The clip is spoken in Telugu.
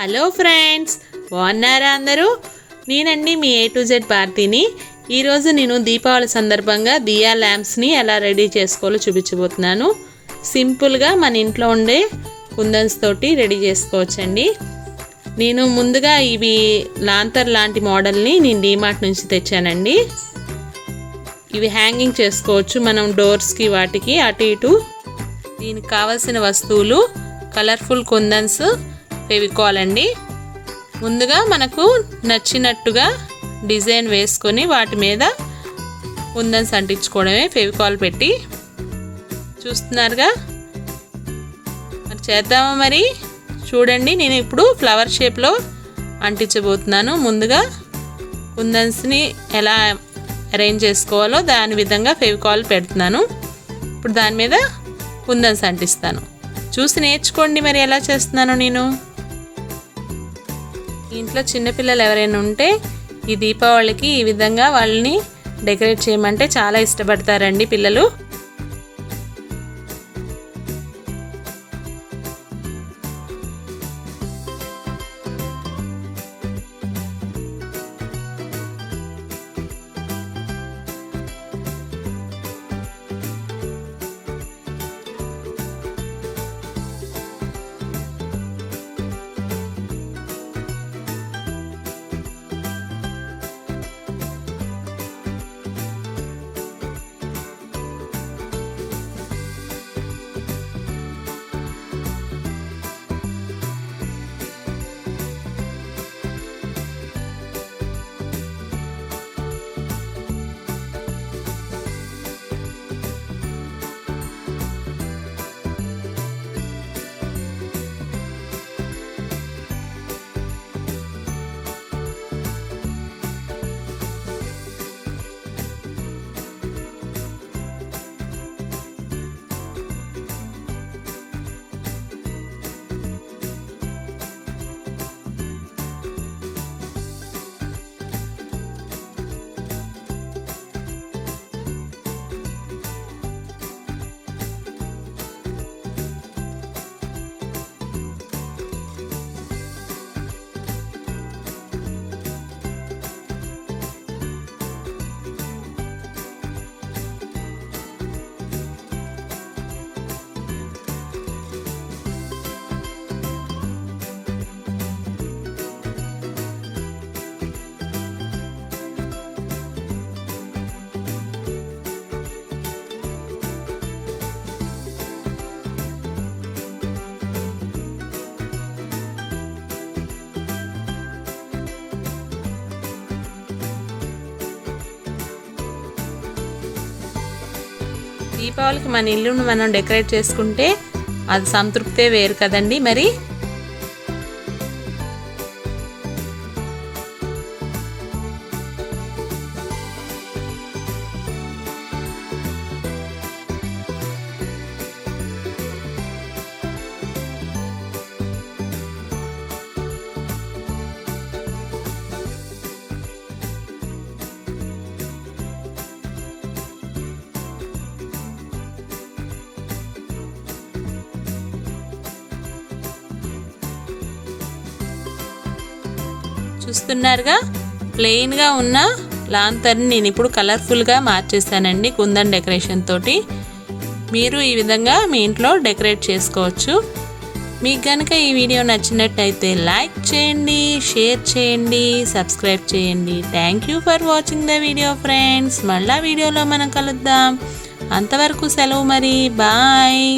హలో ఫ్రెండ్స్, బాగున్నారా అందరూ? నేనండి మీ A to Z భారతిని. ఈరోజు నేను దీపావళి సందర్భంగా దియా ల్యాంప్స్ని ఎలా రెడీ చేసుకోవాలో చూపించబోతున్నాను. సింపుల్గా మన ఇంట్లో ఉండే కుందన్స్ తోటి రెడీ చేసుకోవచ్చండి. నేను ముందుగా ఇవి లాంతర్ లాంటి మోడల్ని నేను డీమార్ట్ నుంచి తెచ్చానండి. ఇవి హ్యాంగింగ్ చేసుకోవచ్చు మనం డోర్స్కి వాటికి అటు ఇటు. దీనికి కావాల్సిన వస్తువులు కలర్ఫుల్ కుందన్స్, ఫెవికాల్ అండి. ముందుగా మనకు నచ్చినట్టుగా డిజైన్ వేసుకొని వాటి మీద కుందన్స్ అంటించుకోవడమే ఫెవికాల్ పెట్టి. చూస్తున్నారుగా, మరి చేద్దామా? మరి చూడండి, నేను ఇప్పుడు ఫ్లవర్ షేప్లో అంటించబోతున్నాను. ముందుగా కుందన్స్ని ఎలా అరేంజ్ చేసుకోవాలో దాని విధంగా ఫెవికాల్ పెడుతున్నాను. ఇప్పుడు దాని మీద కుందన్స్ అంటిస్తాను. చూసి నేర్చుకోండి మరి ఎలా చేస్తున్నానో. నేను ఇంట్లో చిన్నపిల్లలు ఎవరైనా ఉంటే ఈ దీపావళికి ఈ విధంగా వాళ్ళని డెకరేట్ చేయమంటే చాలా ఇష్టపడతారండి పిల్లలు. దీపావళికి మన ఇల్లును మనం డెకరేట్ చేసుకుంటే అది సంతృప్తే వేరు కదండి. మరి చూస్తున్నారుగా, ప్లెయిన్గా ఉన్న లాంతర్ని నేను ఇప్పుడు కలర్ఫుల్గా మార్చేసానండి కుందన్ డెకరేషన్ తోటి. మీరు ఈ విధంగా మీ ఇంట్లో డెకరేట్ చేసుకోవచ్చు. మీకు కనుక ఈ వీడియో నచ్చినట్టయితే లైక్ చేయండి, షేర్ చేయండి, సబ్స్క్రైబ్ చేయండి. Thank you for watching the video friends. మళ్ళా వీడియోలో మనం కలుద్దాం. అంతవరకు సెలవు మరి. బాయ్.